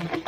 Welcome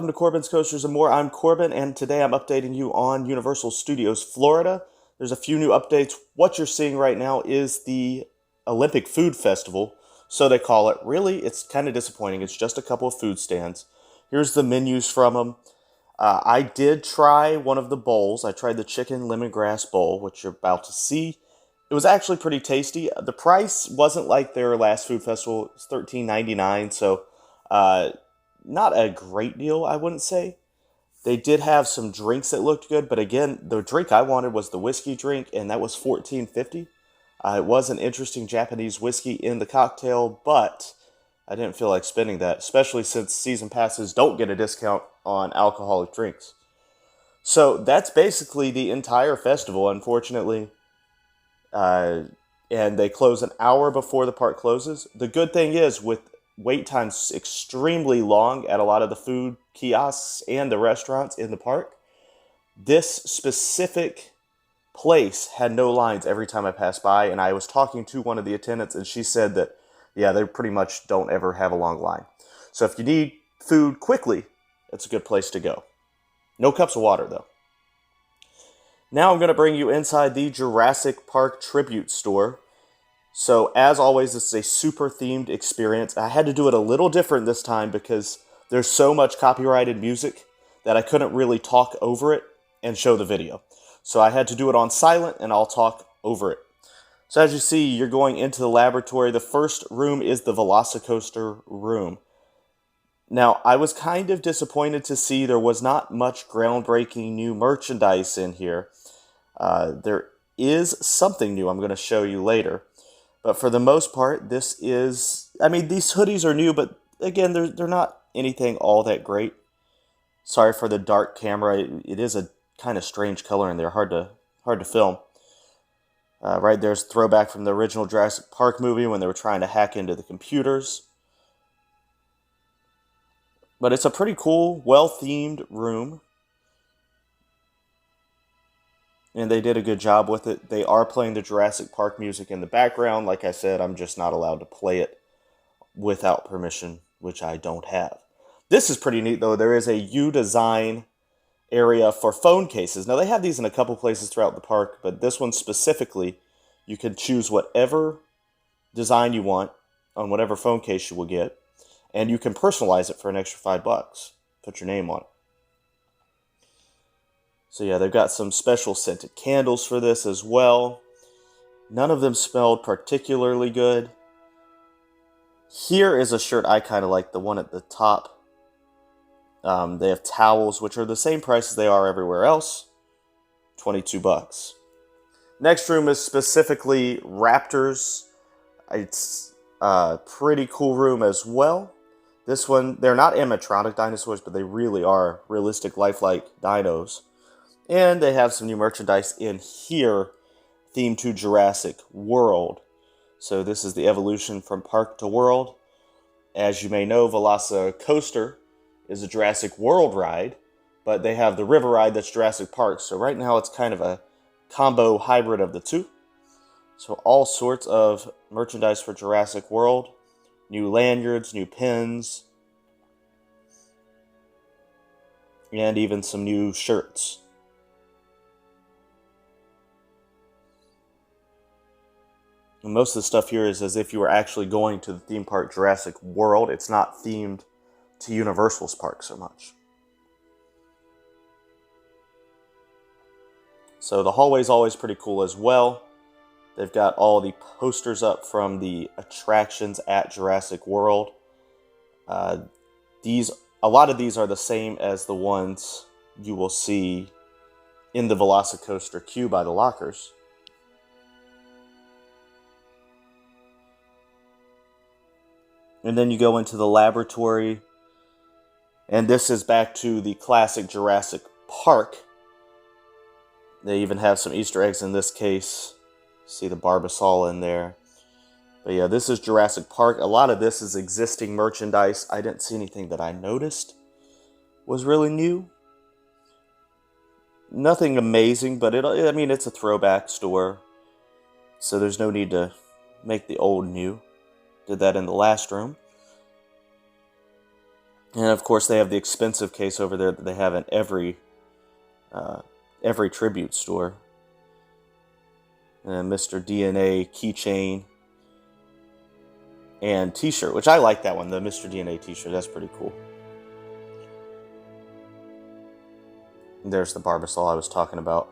to Corbin's Coasters and More. I'm Corbin, and today I'm updating you on Universal Studios Florida. There's a few new updates. What you're seeing right now is the Olympic Food Festival, so they call it. Really, it's kind of disappointing. It's just a couple of food stands. Here's the menus from them. I did try one of the bowls. I tried the chicken lemongrass bowl, which you're about to see. It was actually pretty tasty. The price wasn't like their last food festival. It's $13.99, so not a great deal, I wouldn't say. They did have some drinks that looked good, but again, the drink I wanted was the whiskey drink, and that was $14.50. It was an interesting Japanese whiskey in the cocktail, but I didn't feel like spending that, especially since season passes don't get a discount on alcoholic drinks. So that's basically the entire festival, unfortunately. And they close an hour before the park closes. The good thing is, with wait times extremely long at a lot of the food kiosks and the restaurants in the park, this specific place had no lines every time I passed by, and I was talking to one of the attendants, and she said that, yeah, they pretty much don't ever have a long line. So if you need food quickly, it's a good place to go. No cups of water, though. Now I'm going to bring you inside the Jurassic Park Tribute store. So, as always, this is a super themed experience. I had to do it a little different this time because there's so much copyrighted music that I couldn't really talk over it and show the video. So I had to do it on silent, and I'll talk over it. So as you see, you're going into the laboratory. The first room is the Velocicoaster room. Now, I was kind of disappointed to see there was not much groundbreaking new merchandise in here. There is something new I'm going to show you later. But for the most part, this is, I mean, these hoodies are new, but again, they're not anything all that great. Sorry for the dark camera. It is a kind of strange color in there, hard to film. Right there's a throwback from the original Jurassic Park movie when they were trying to hack into the computers. But it's a pretty cool, well-themed room. And they did a good job with it. They are playing the Jurassic Park music in the background. Like I said, I'm just not allowed to play it without permission, which I don't have. This is pretty neat, though. There is a U-Design area for phone cases. Now, they have these in a couple places throughout the park, but this one specifically, you can choose whatever design you want on whatever phone case you will get, and you can personalize it for an extra $5. Put your name on it. So yeah, they've got some special scented candles for this as well. None of them smelled particularly good. Here is a shirt I kind of like, the one at the top. They have towels, which are the same price as they are everywhere else. $22. Next room is specifically Raptors. It's a pretty cool room as well. This one, they're not animatronic dinosaurs, but they really are realistic, lifelike dinos. And they have some new merchandise in here themed to Jurassic World. So this is the evolution from park to world. As you may know, Velocicoaster is a Jurassic World ride, but they have the river ride that's Jurassic Park. So right now it's kind of a combo hybrid of the two. So all sorts of merchandise for Jurassic World. New lanyards, new pins, and even some new shirts. And most of the stuff here is as if you were actually going to the theme park Jurassic World. It's not themed to Universal's park so much. So the hallway is always pretty cool as well. They've got all the posters up from the attractions at Jurassic World. A lot of these are the same as the ones you will see in the Velocicoaster queue by the lockers. And then you go into the laboratory, and this is back to the classic Jurassic Park. They even have some Easter eggs in this case. See the Barbasol in there. But yeah, this is Jurassic Park. A lot of this is existing merchandise. I didn't see anything that I noticed was really new. Nothing amazing, but I mean, it's a throwback store, so there's no need to make the old new. Did that in the last room. And of course, they have the expensive case over there that they have in every tribute store. And Mr. DNA keychain and t-shirt, which I like that one, the Mr. DNA t-shirt. That's pretty cool. And there's the Barbasol I was talking about.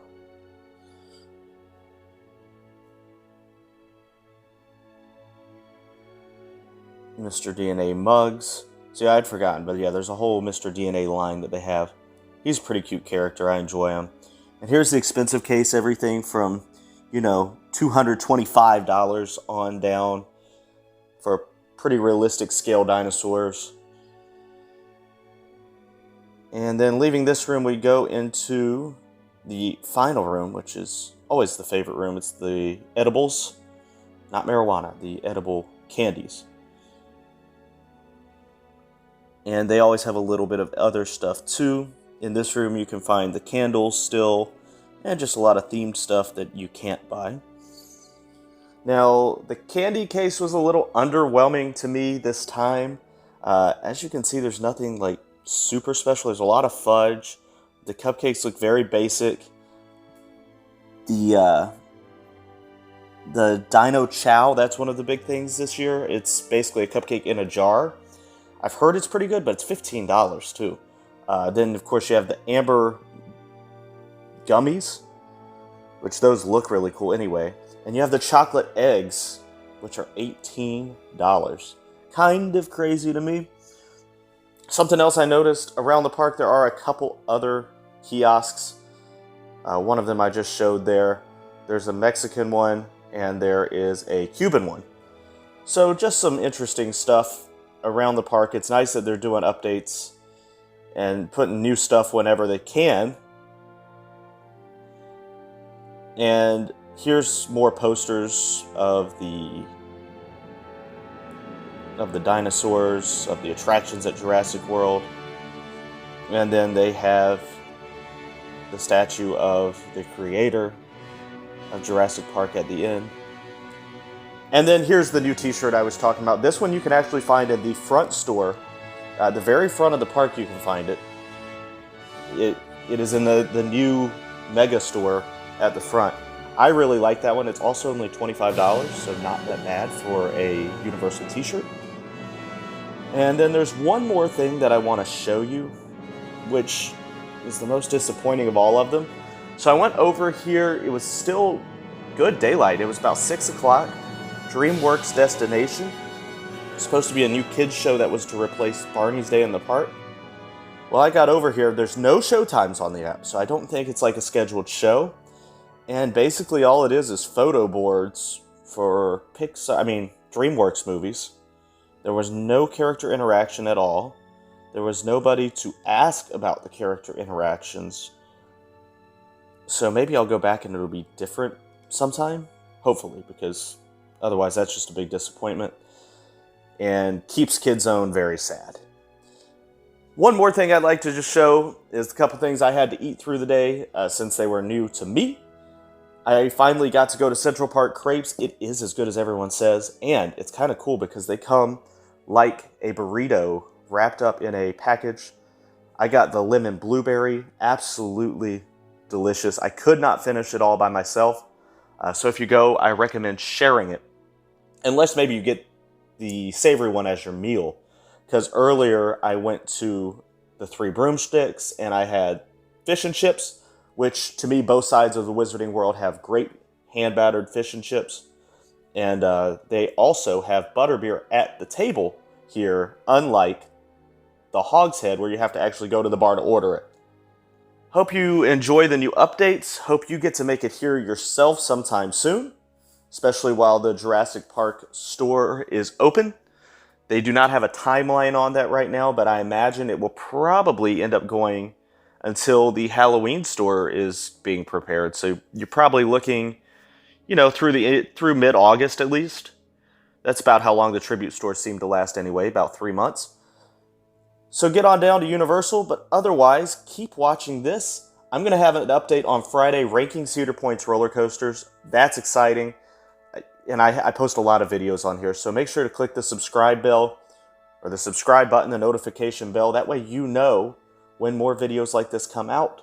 Mr. DNA mugs. See, I'd forgotten, but yeah, there's a whole Mr. DNA line that they have. He's a pretty cute character. I enjoy him. And here's the expensive case, everything from, $225 on down for pretty realistic scale dinosaurs. And then leaving this room, we go into the final room, which is always the favorite room. It's the edibles, not marijuana, the edible candies. And they always have a little bit of other stuff too. In this room, you can find the candles still, and just a lot of themed stuff that you can't buy. Now, the candy case was a little underwhelming to me this time. As you can see, there's nothing like super special. There's a lot of fudge. The cupcakes look very basic. The Dino Chow, that's one of the big things this year. It's basically a cupcake in a jar. I've heard it's pretty good, but it's $15 too. Then, of course, you have the Amber gummies, which those look really cool anyway. And you have the chocolate eggs, which are $18. Kind of crazy to me. Something else I noticed, around the park there are a couple other kiosks. One of them I just showed there. There's a Mexican one, and there is a Cuban one. So just some interesting stuff around the park. It's nice that they're doing updates and putting new stuff whenever they can. And here's more posters of the dinosaurs, of the attractions at Jurassic World. And then they have the statue of the creator of Jurassic Park at the end. And then here's the new t-shirt I was talking about. This one you can actually find in the front store. At the very front of the park you can find it. It is in the new mega store at the front. I really like that one. It's also only $25, so not that bad for a Universal t-shirt. And then there's one more thing that I want to show you, which is the most disappointing of all of them. So I went over here. It was still good daylight. It was about 6 o'clock. DreamWorks Destination. It's supposed to be a new kids show that was to replace Barney's Day in the Park. Well, I got over here. There's no show times on the app, so I don't think it's like a scheduled show. And basically all it is photo boards for DreamWorks movies. There was no character interaction at all. There was nobody to ask about the character interactions. So maybe I'll go back and it'll be different sometime. Hopefully, because otherwise that's just a big disappointment. And keeps Kid Zone very sad. One more thing I'd like to just show is a couple things I had to eat through the day since they were new to me. I finally got to go to Central Park Crepes. It is as good as everyone says, and it's kind of cool because they come like a burrito wrapped up in a package. I got the lemon blueberry, absolutely delicious. I could not finish it all by myself, so if you go, I recommend sharing it, unless maybe you get the savory one as your meal, because earlier I went to the Three Broomsticks and I had fish and chips, which to me both sides of the Wizarding World have great hand-battered fish and chips. And they also have butterbeer at the table here, unlike the Hogshead where you have to actually go to the bar to order it. Hope you enjoy the new updates. Hope you get to make it here yourself sometime soon, especially while the Jurassic Park store is open. They do not have a timeline on that right now, but I imagine it will probably end up going until the Halloween store is being prepared. So you're probably looking, through mid-August at least. That's about how long the Tribute stores seem to last anyway, about 3 months. So get on down to Universal, but otherwise, keep watching this. I'm going to have an update on Friday ranking Cedar Point's roller coasters. That's exciting. And I post a lot of videos on here, so make sure to click the subscribe bell, or the subscribe button, the notification bell. That way you know when more videos like this come out.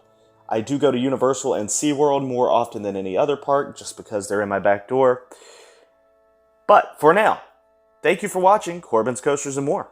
I do go to Universal and SeaWorld more often than any other park, just because they're in my back door. But for now, thank you for watching Corbin's Coasters and More.